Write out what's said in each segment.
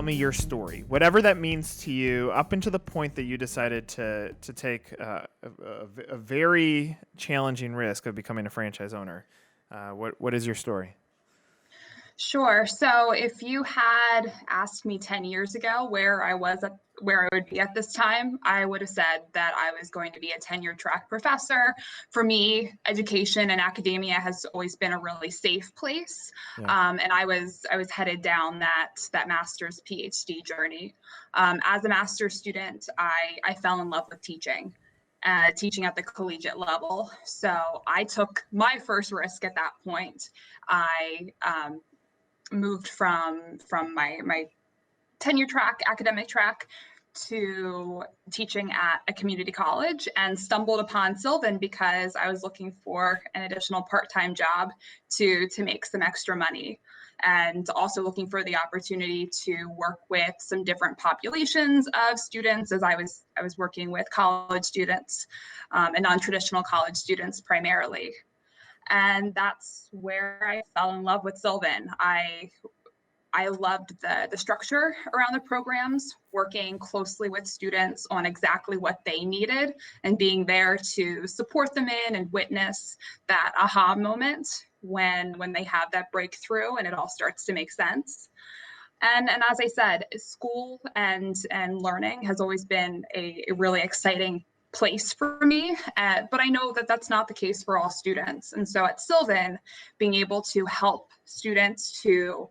tell me your story, whatever that means to you, up until the point that you decided to take a very challenging risk of becoming a franchise owner. What is your story? Sure. So if you had asked me 10 years ago where I would be at this time, I would have said that I was going to be a tenure track professor. For me, education and academia has always been a really safe place. Yeah. And I was headed down that master's PhD journey. As a master's student, I fell in love with teaching. Teaching at the collegiate level. So I took my first risk at that point. I moved from my tenure track, academic track, to teaching at a community college, and stumbled upon Sylvan because I was looking for an additional part-time job to make some extra money, and also looking for the opportunity to work with some different populations of students, as I was working with college students and non-traditional college students primarily. And that's where I fell in love with Sylvan. I loved the structure around the programs, working closely with students on exactly what they needed and being there to support them in and witness that aha moment when they have that breakthrough and it all starts to make sense. And as I said, school and learning has always been a really exciting place for me, but I know that that's not the case for all students. And so at Sylvan, being able to help students to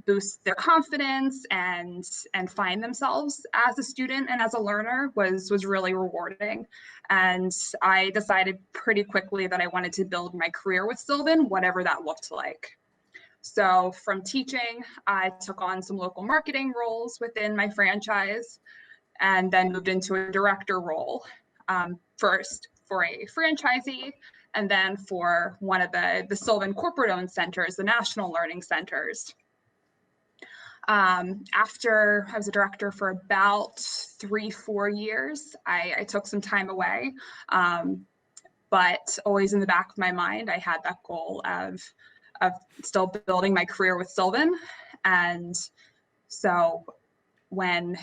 boost their confidence and find themselves as a student and as a learner was really rewarding. And I decided pretty quickly that I wanted to build my career with Sylvan, whatever that looked like. So from teaching, I took on some local marketing roles within my franchise, and then moved into a director role, first for a franchisee, and then for one of the Sylvan corporate-owned centers, the National Learning Centers. After I was a director for about 3-4 years, I took some time away, but always in the back of my mind, I had that goal of still building my career with Sylvan. And so when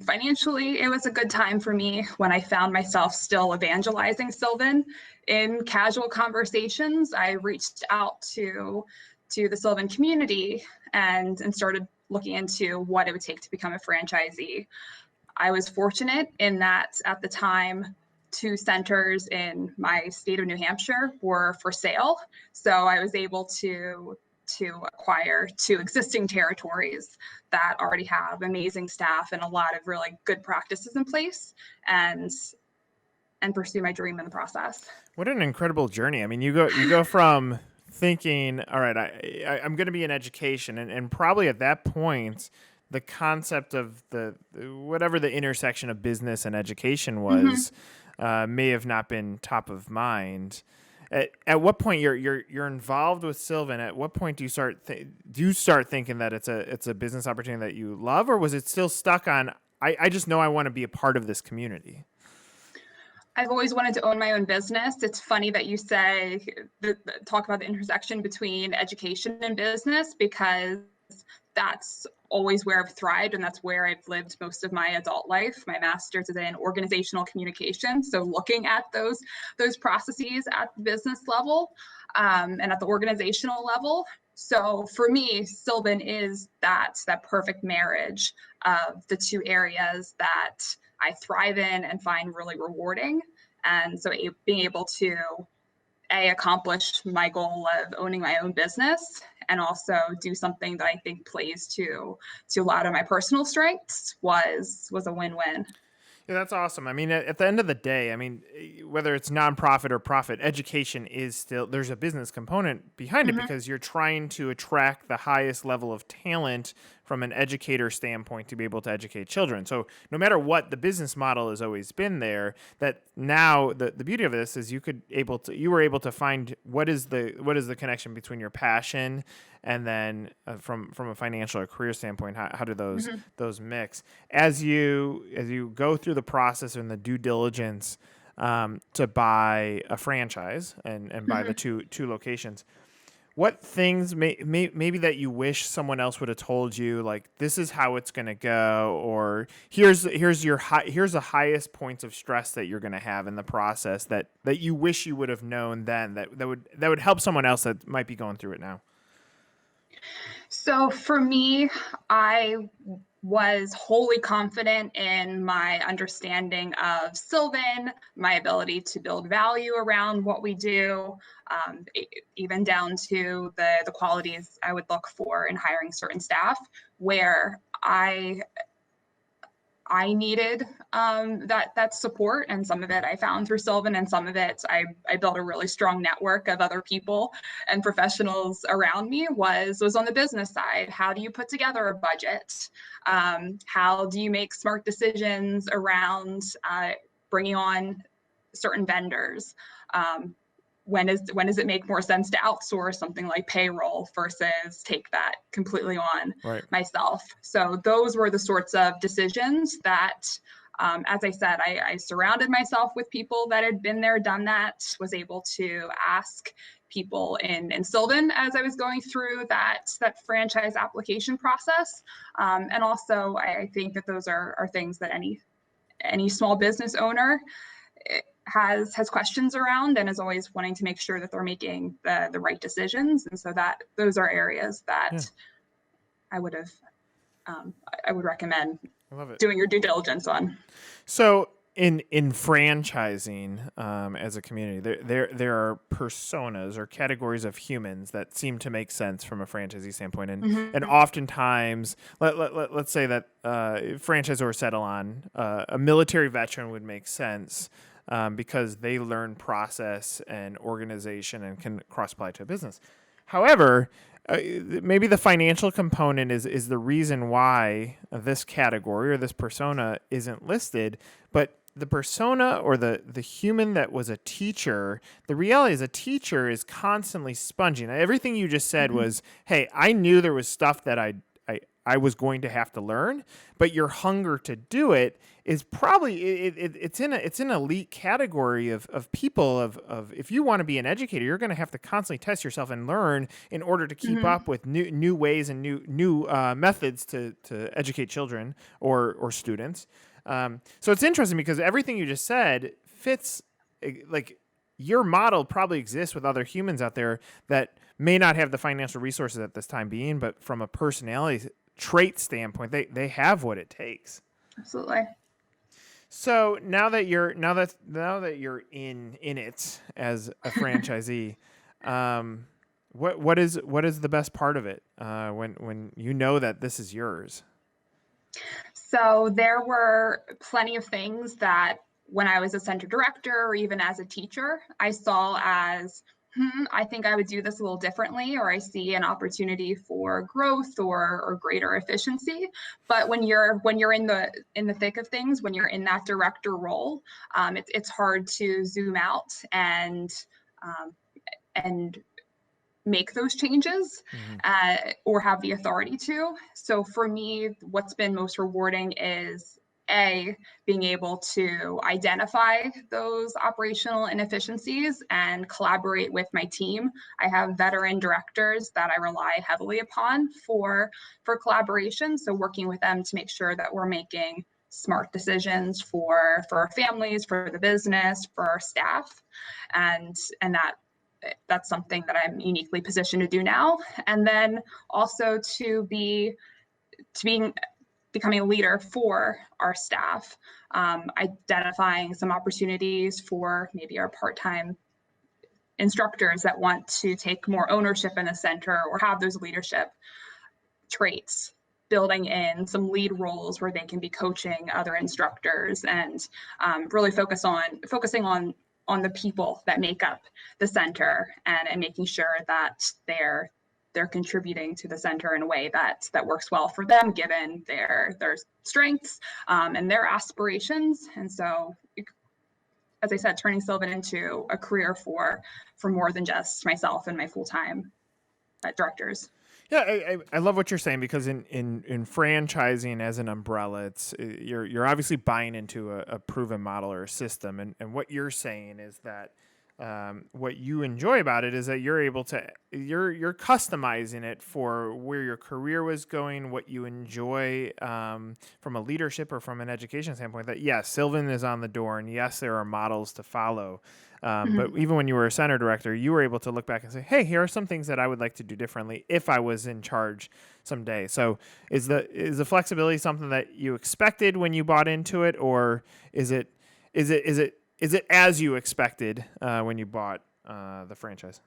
financially it was a good time for me, when I found myself still evangelizing Sylvan in casual conversations, I reached out to the Sylvan community and started looking into what it would take to become a franchisee. I was fortunate in that at the time, 2 centers in my state of New Hampshire were for sale. So I was able to acquire 2 existing territories that already have amazing staff and a lot of really good practices in place, and pursue my dream in the process. What an incredible journey. I mean, you go from thinking, all right, I'm going to be in education, and probably at that point, the concept of the whatever the intersection of business and education was may have not been top of mind. At what point you're involved with Sylvan? At what point do you start thinking that it's a business opportunity that you love, or was it still stuck on I just know I want to be a part of this community? I've always wanted to own my own business. It's funny that you say talk about the intersection between education and business, because that's always where I've thrived, and that's where I've lived most of my adult life. My master's is in organizational communication, so looking at those processes at the business level and at the organizational level. So for me, Sylvan is that perfect marriage of the 2 areas that I thrive in and find really rewarding. And so being able to accomplish my goal of owning my own business, and also do something that I think plays to a lot of my personal strengths was a win-win. Yeah, that's awesome. I mean, at the end of the day, I mean, whether it's nonprofit or profit, education is still, there's a business component behind it, because you're trying to attract the highest level of talent from an educator standpoint to be able to educate children. So no matter what, the business model has always been there. That now the beauty of this is you were able to find what is the connection between your passion and then from a financial or career standpoint, how do those mix as you go through the process and the due diligence to buy a franchise and buy the two locations. what things maybe that you wish someone else would have told you, like this is how it's going to go, or here's here's the highest points of stress that you're going to have in the process that you wish you would have known then, that would help someone else that might be going through it now? So for me, I was wholly confident in my understanding of Sylvan, my ability to build value around what we do, even down to the qualities I would look for in hiring certain staff, where I needed that support, and some of it I found through Sylvan, and some of it I built a really strong network of other people and professionals around me. Was on the business side. How do you put together a budget? How do you make smart decisions around bringing on certain vendors? When does it make more sense to outsource something like payroll versus take that completely on Right. myself? So those were the sorts of decisions that, as I said, I surrounded myself with people that had been there, done that, was able to ask people in Sylvan as I was going through that franchise application process. And also, I think that those are things that any small business owner has questions around, and is always wanting to make sure that they're making the right decisions. And so that those are areas that Yeah. I would have I would recommend I love it. doing your due diligence on. So in franchising, as a community, there are personas or categories of humans that seem to make sense from a franchisee standpoint, and Mm-hmm. oftentimes, let's say that franchisors settle on a military veteran would make sense. Because they learn process and organization and can cross apply to a business. However, maybe the financial component is the reason why this category or this persona isn't listed, but the persona or the human that was a teacher, the reality is a teacher is constantly sponging. Everything you just said Mm-hmm. was, hey, I knew there was stuff that I was going to have to learn, but your hunger to do it is probably it's an elite category of people of if you want to be an educator, you're going to have to constantly test yourself and learn in order to keep Mm-hmm. up with new ways and new methods to educate children or students. So it's interesting because everything you just said fits, like your model probably exists with other humans out there that may not have the financial resources at this time being, but from a personality trait standpoint, they have what it takes. Absolutely. So now that you're in it as a franchisee, um, what is the best part of it when you know that this is yours? So there were plenty of things that when I was a center director or even as a teacher, I saw as, I think I would do this a little differently, or I see an opportunity for growth or greater efficiency. But when you're in the thick of things, when you're in that director role, it's hard to zoom out um, and make those changes, Mm-hmm. or have the authority to. So for me, what's been most rewarding is being able to identify those operational inefficiencies and collaborate with my team. I have veteran directors that I rely heavily upon for collaboration. So working with them to make sure that we're making smart decisions for our families, for the business, for our staff, and that's something that I'm uniquely positioned to do now. And then also to being becoming a leader for our staff, identifying some opportunities for maybe our part-time instructors that want to take more ownership in the center or have those leadership traits, building in some lead roles where they can be coaching other instructors, and really focusing on the people that make up the center, and making sure that they're contributing to the center in a way that works well for them given their strengths, and their aspirations. And so, as I said, turning Sylvan into a career for more than just myself and my full-time directors. Yeah, I love what you're saying because in franchising as an umbrella, you're obviously buying into a proven model or a system, and what you're saying is that what you enjoy about it is that you're customizing it for where your career was going, what you enjoy from a leadership or from an education standpoint. That yes, Sylvan is on the door, and yes, there are models to follow. But Mhm. even when you were a center director, you were able to look back and say, "Hey, here are some things that I would like to do differently if I was in charge someday." So, is the flexibility something that you expected when you bought into it, or is it is it as you expected when you bought the franchise?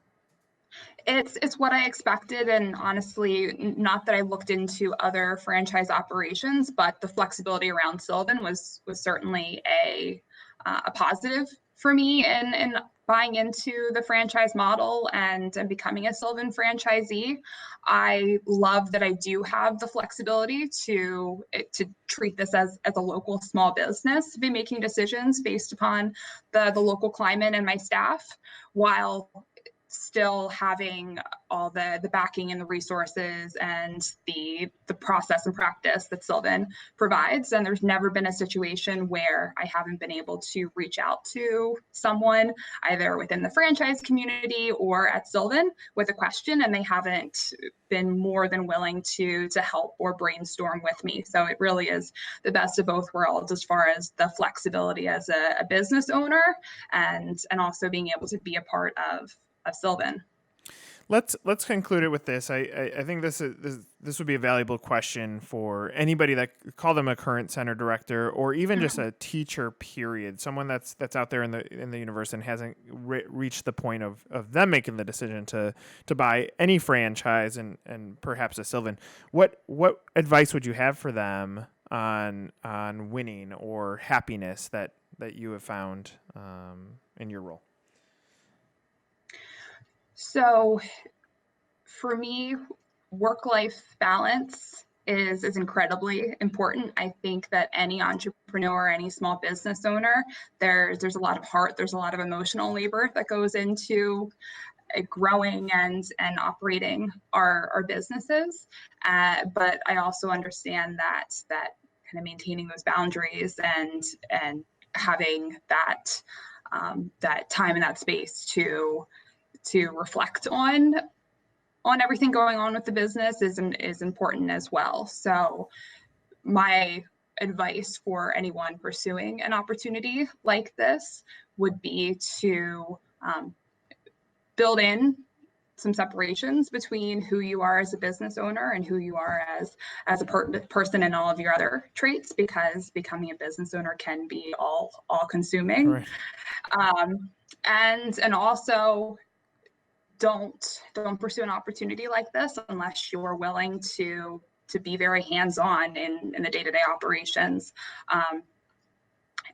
It's what I expected, and honestly, not that I looked into other franchise operations, but the flexibility around Sylvan was certainly a positive for me in buying into the franchise model and becoming a Sylvan franchisee. I love that I do have the flexibility to treat this as a local small business, to be making decisions based upon the local climate and my staff, while still having all the backing and the resources and the process and practice that Sylvan provides. And there's never been a situation where I haven't been able to reach out to someone either within the franchise community or at Sylvan with a question, and they haven't been more than willing to help or brainstorm with me. So it really is the best of both worlds as far as the flexibility as a business owner and also being able to be a part of Sylvan. Let's conclude it with this. I think this would be a valuable question for anybody that call them a current center director or even just a teacher. Period. Someone that's out there in the universe and hasn't reached the point of them making the decision to buy any franchise and perhaps a Sylvan. What advice would you have for them on winning or happiness that you have found in your role? So for me, work-life balance is incredibly important. I think that any entrepreneur, any small business owner, there's a lot of heart, there's a lot of emotional labor that goes into growing and operating our businesses. But I also understand that kind of maintaining those boundaries and having that time and that space to reflect on everything going on with the business is important as well. So my advice for anyone pursuing an opportunity like this would be to build in some separations between who you are as a business owner and who you are as a person and all of your other traits, because becoming a business owner can be all consuming. Right. And also don't pursue an opportunity like this unless you're willing to be very hands-on in the day-to-day operations.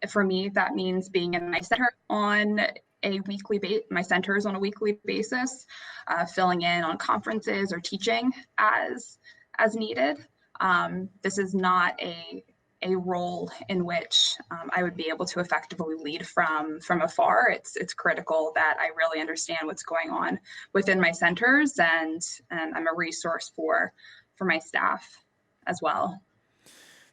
For me, that means being in my center on a my centers on a weekly basis, filling in on conferences or teaching as needed. This is not a role in which I would be able to effectively lead from afar. It's critical that I really understand what's going on within my centers, and I'm a resource for my staff as well.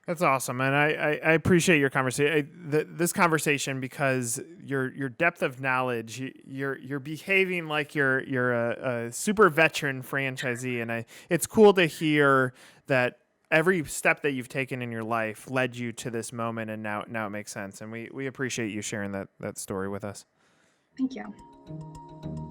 That's awesome, and I appreciate your conversation. This conversation because your depth of knowledge, you're behaving like you're a super veteran franchisee, and it's cool to hear that every step that you've taken in your life led you to this moment, and now it makes sense. And we appreciate you sharing that story with us. Thank you.